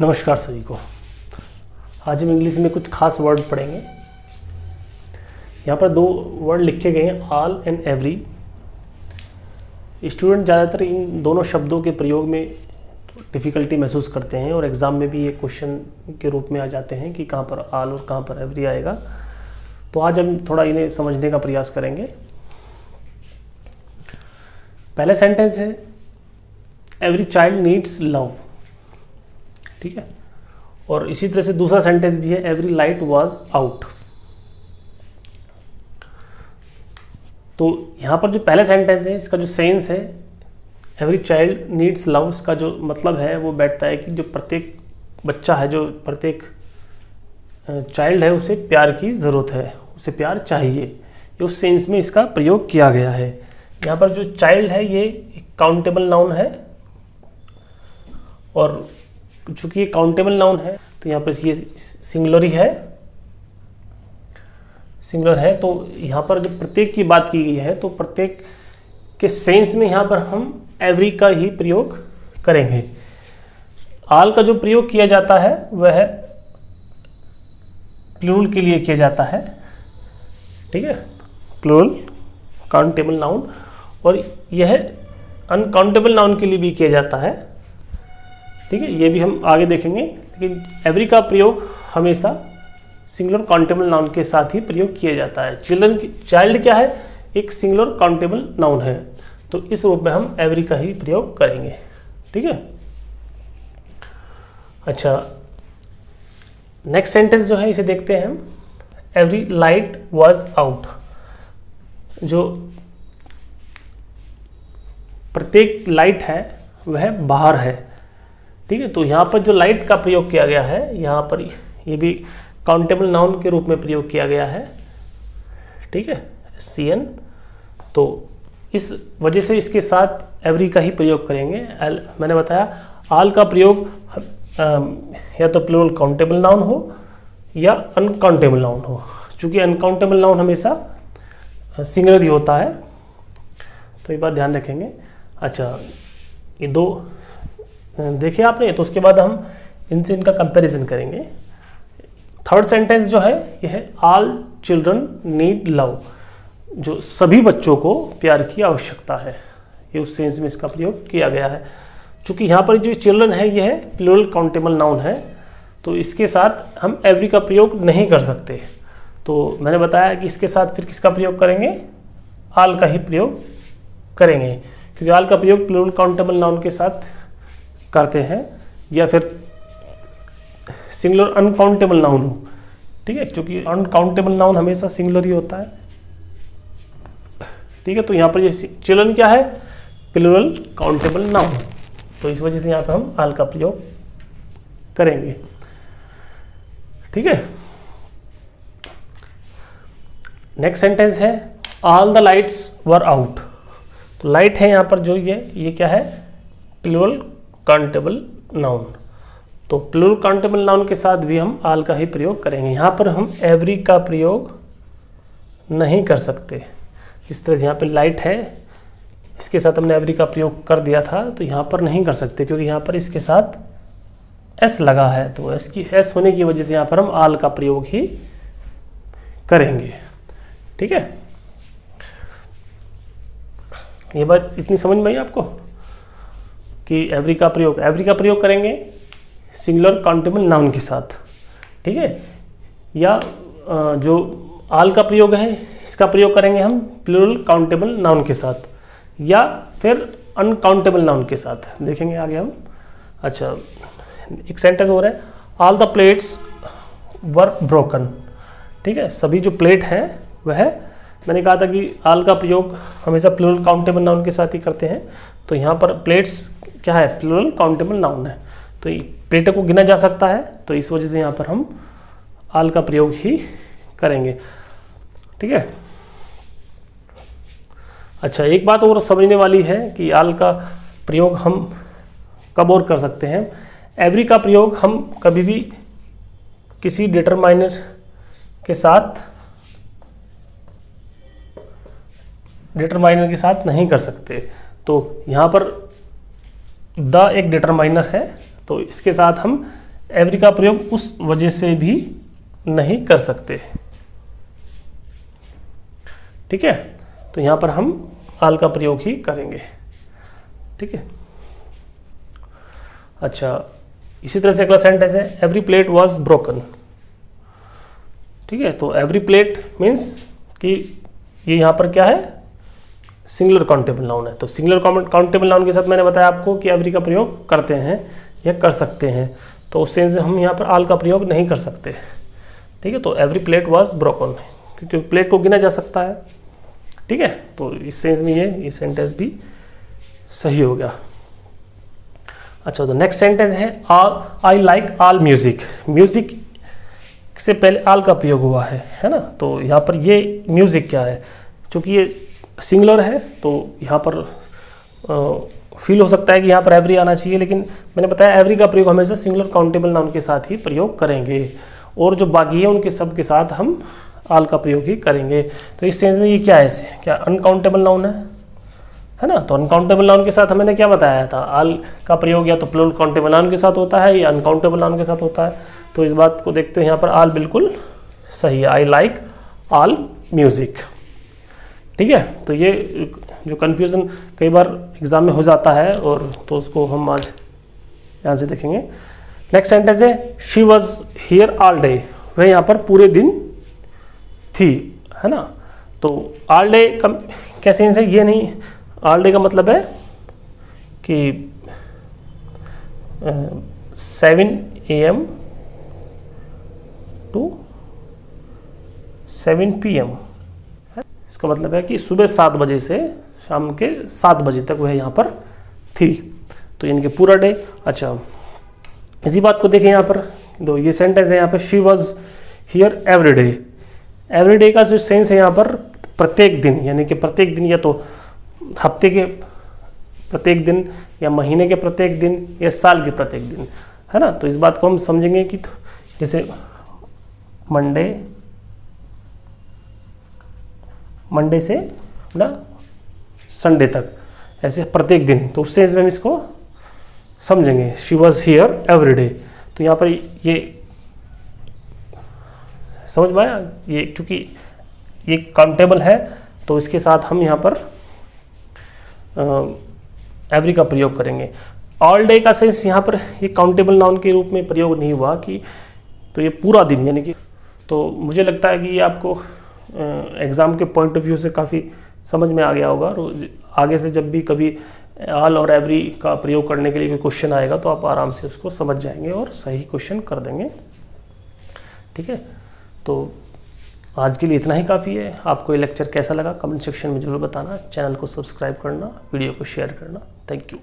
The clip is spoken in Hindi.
नमस्कार सभी को। आज हम इंग्लिश में कुछ खास वर्ड पढ़ेंगे। यहाँ पर दो वर्ड लिखे गए हैं, ऑल एंड एवरी। स्टूडेंट ज़्यादातर इन दोनों शब्दों के प्रयोग में डिफ़िकल्टी महसूस करते हैं और एग्ज़ाम में भी ये क्वेश्चन के रूप में आ जाते हैं कि कहाँ पर ऑल और कहाँ पर एवरी आएगा। तो आज हम थोड़ा इन्हें समझने का प्रयास करेंगे। पहले सेंटेंस है एवरी चाइल्ड नीड्स लव, ठीक है। और इसी तरह से दूसरा सेंटेंस भी है एवरी लाइट वाज आउट। तो यहाँ पर जो पहला सेंटेंस है इसका जो सेंस है एवरी चाइल्ड नीड्स लव, इसका जो मतलब है वो बैठता है कि जो प्रत्येक बच्चा है, जो प्रत्येक चाइल्ड है, उसे प्यार की ज़रूरत है, उसे प्यार चाहिए। ये उस सेंस में इसका प्रयोग किया गया है। यहाँ पर जो चाइल्ड है ये काउंटेबल नाउन है और चूंकि ये काउंटेबल नाउन है तो यहाँ पर ये सिंगुलर है। तो यहाँ पर जब प्रत्येक की बात की गई है तो प्रत्येक के सेंस में यहाँ पर हम एवरी का ही प्रयोग करेंगे। ऑल का जो प्रयोग किया जाता है वह प्लूरल के लिए किया जाता है, ठीक है, प्लूरल काउंटेबल नाउन। और यह अनकाउंटेबल नाउन के लिए भी किया जाता है, ठीक है, ये भी हम आगे देखेंगे। लेकिन एवरी का प्रयोग हमेशा सिंगुलर काउंटेबल नाउन के साथ ही प्रयोग किया जाता है। चाइल्ड क्या है, एक सिंगुलर काउंटेबल नाउन है, तो इस रूप में हम एवरी का ही प्रयोग करेंगे, ठीक है। अच्छा, नेक्स्ट सेंटेंस जो है इसे देखते हैं हम। एवरी लाइट वाज आउट, जो प्रत्येक लाइट है वह बाहर है, ठीक है। तो यहाँ पर जो लाइट का प्रयोग किया गया है, यहाँ पर ये भी काउंटेबल नाउन के रूप में प्रयोग किया गया है, ठीक है, CN। तो इस वजह से इसके साथ एवरी का ही प्रयोग करेंगे। मैंने बताया ऑल का प्रयोग या तो प्लूरल काउंटेबल नाउन हो या अनकाउंटेबल नाउन हो। चूँकि अनकाउंटेबल नाउन हमेशा सिंगुलर ही होता है, तो ये बात ध्यान रखेंगे। अच्छा, ये दो देखिए आपने, तो उसके बाद हम इनसे इनका कंपैरिजन करेंगे। थर्ड सेंटेंस जो है यह है ऑल चिल्ड्रन नीड लव, जो सभी बच्चों को प्यार की आवश्यकता है। ये उस सेंस में इसका प्रयोग किया गया है। चूँकि यहाँ पर जो चिल्ड्रन है यह है प्लूरल काउंटेबल नाउन है, तो इसके साथ हम एवरी का प्रयोग नहीं कर सकते। तो मैंने बताया कि इसके साथ फिर किसका प्रयोग करेंगे, ऑल का ही प्रयोग करेंगे, क्योंकि ऑल का प्रयोग प्लूरल काउंटेबल नाउन के साथ करते हैं या फिर सिंगुलर अनकाउंटेबल नाउन हो, ठीक है, क्योंकि अनकाउंटेबल नाउन हमेशा सिंगुलर ही होता है, ठीक है। तो यहाँ पर ये चिल्ड्रन क्या है, प्लूरल काउंटेबल नाउन, तो इस वजह से यहाँ पर हम ऑल का प्रयोग करेंगे, ठीक है। नेक्स्ट सेंटेंस है all the lights were out. तो लाइट है यहाँ पर जो ये क्या है, प्लूरल काउंटेबल नाउन। तो प्लूरल काउंटेबल नाउन के साथ भी हम ऑल का ही प्रयोग करेंगे। यहाँ पर हम एवरी का प्रयोग नहीं कर सकते। इस तरह से यहाँ पे लाइट है, इसके साथ हमने एवरी का प्रयोग कर दिया था, तो यहाँ पर नहीं कर सकते क्योंकि यहाँ पर इसके साथ S लगा है। तो S होने की वजह से यहाँ पर हम ऑल का प्रयोग ही करेंगे, ठीक है। ये बात इतनी समझ में आई आपको कि एवरी का प्रयोग करेंगे सिंगुलर काउंटेबल नाउन के साथ, ठीक है, या जो ऑल का प्रयोग है इसका प्रयोग करेंगे हम प्लूरल काउंटेबल नाउन के साथ या फिर अनकाउंटेबल नाउन के साथ, देखेंगे आगे हम। अच्छा, एक सेंटेंस हो रहा है all the plates were broken, ठीक है। सभी जो प्लेट हैं वह, मैंने कहा था कि ऑल का प्रयोग हमेशा प्लूरल काउंटेबल नाउन के साथ ही करते हैं। तो यहाँ पर प्लेट्स क्या है, प्लूरल काउंटेबल नाउन है, तो प्लेटों को गिना जा सकता है, तो इस वजह से यहाँ पर हम ऑल का प्रयोग ही करेंगे, ठीक है। अच्छा, एक बात और समझने वाली है कि ऑल का प्रयोग हम कब और कर सकते हैं। एवरी का प्रयोग हम कभी भी किसी डिटरमाइनर के साथ नहीं कर सकते। तो यहाँ पर द एक डिटरमाइनर है, तो इसके साथ हम एवरी का प्रयोग उस वजह से भी नहीं कर सकते। ठीक है, तो यहां पर हम आल का प्रयोग ही करेंगे। ठीक है, अच्छा, इसी तरह से अगला सेंटेंस है एवरी प्लेट वॉज ब्रोकन। ठीक है, तो एवरी प्लेट मीन्स कि ये यहाँ पर क्या है, सिंगुलर काउंटेबल नाउन है। तो सिंगुलर काउंटेबल नाउन के साथ मैंने बताया आपको कि एवरी का प्रयोग करते हैं या कर सकते हैं, तो उस सेंस हम यहाँ पर आल का प्रयोग नहीं कर सकते। ठीक है, तो एवरी प्लेट वॉज ब्रोकन, क्योंकि प्लेट को गिना जा सकता है। ठीक है, तो इस सेंस में ये सेंटेंस भी सही हो गया। अच्छा, तो नेक्स्ट सेंटेंस है I like all music. Music से पहले आल का प्रयोग हुआ है ना। तो यहाँ पर ये म्यूजिक क्या है, चूंकि ये सिंगुलर है तो यहाँ पर फील हो सकता है कि यहाँ पर एवरी आना चाहिए, लेकिन मैंने बताया एवरी का प्रयोग हमेशा सिंगुलर काउंटेबल नाउन के साथ ही प्रयोग करेंगे, और जो बाकी है उनके सब के साथ हम आल का प्रयोग ही करेंगे। तो इस सेंस में ये क्या है, क्या अनकाउंटेबल नाउन है ना। तो अनकाउंटेबल नाउन के साथ मैंने क्या बताया था, आल का प्रयोग या तो प्लूरल काउंटेबल नाउन के साथ होता है या अनकाउंटेबल नाउन के साथ होता है। तो इस बात को देखते हैं, यहाँ पर आल बिल्कुल सही है, आई लाइक ऑल म्यूजिक। ठीक है, तो ये जो कन्फ्यूज़न कई बार एग्जाम में हो जाता है, और तो उसको हम आज यहाँ से देखेंगे। नेक्स्ट सेंटेंस है she was here all day. वह यहाँ पर पूरे दिन थी, है ना। तो ऑल डे का क्या सेंस है, ये नहीं, ऑल डे का मतलब है कि 7 AM टू 7 PM। इसका मतलब है कि सुबह 7 बजे से शाम के 7 बजे तक वह यहाँ पर थी, तो यानी कि पूरा डे। अच्छा, इसी बात को देखें यहाँ पर, दो ये सेंटेंस है यहाँ पर she was here every day. Every day का जो सेंस है यहाँ पर प्रत्येक दिन, यानी कि प्रत्येक दिन, या तो हफ्ते के प्रत्येक दिन, या महीने के प्रत्येक दिन, या साल के प्रत्येक दिन, है ना। तो इस बात को हम समझेंगे कि जैसे मंडे से ना संडे तक, ऐसे प्रत्येक दिन, तो उससे हम इसको समझेंगे she was here every day. तो यहाँ पर ये समझ में आया, ये चूंकि ये काउंटेबल है तो इसके साथ हम यहाँ पर एवरी का प्रयोग करेंगे। ऑल डे का सेंस यहाँ पर ये काउंटेबल नाउन के रूप में प्रयोग नहीं हुआ कि, तो ये पूरा दिन, यानी कि, तो मुझे लगता है कि ये आपको एग्ज़ाम के पॉइंट ऑफ व्यू से काफ़ी समझ में आ गया होगा। और आगे से जब भी कभी ऑल और एवरी का प्रयोग करने के लिए कोई क्वेश्चन आएगा तो आप आराम से उसको समझ जाएंगे और सही क्वेश्चन कर देंगे। ठीक है, तो आज के लिए इतना ही काफ़ी है। आपको ये लेक्चर कैसा लगा कमेंट सेक्शन में ज़रूर बताना। चैनल को सब्सक्राइब करना, वीडियो को शेयर करना। Thank you.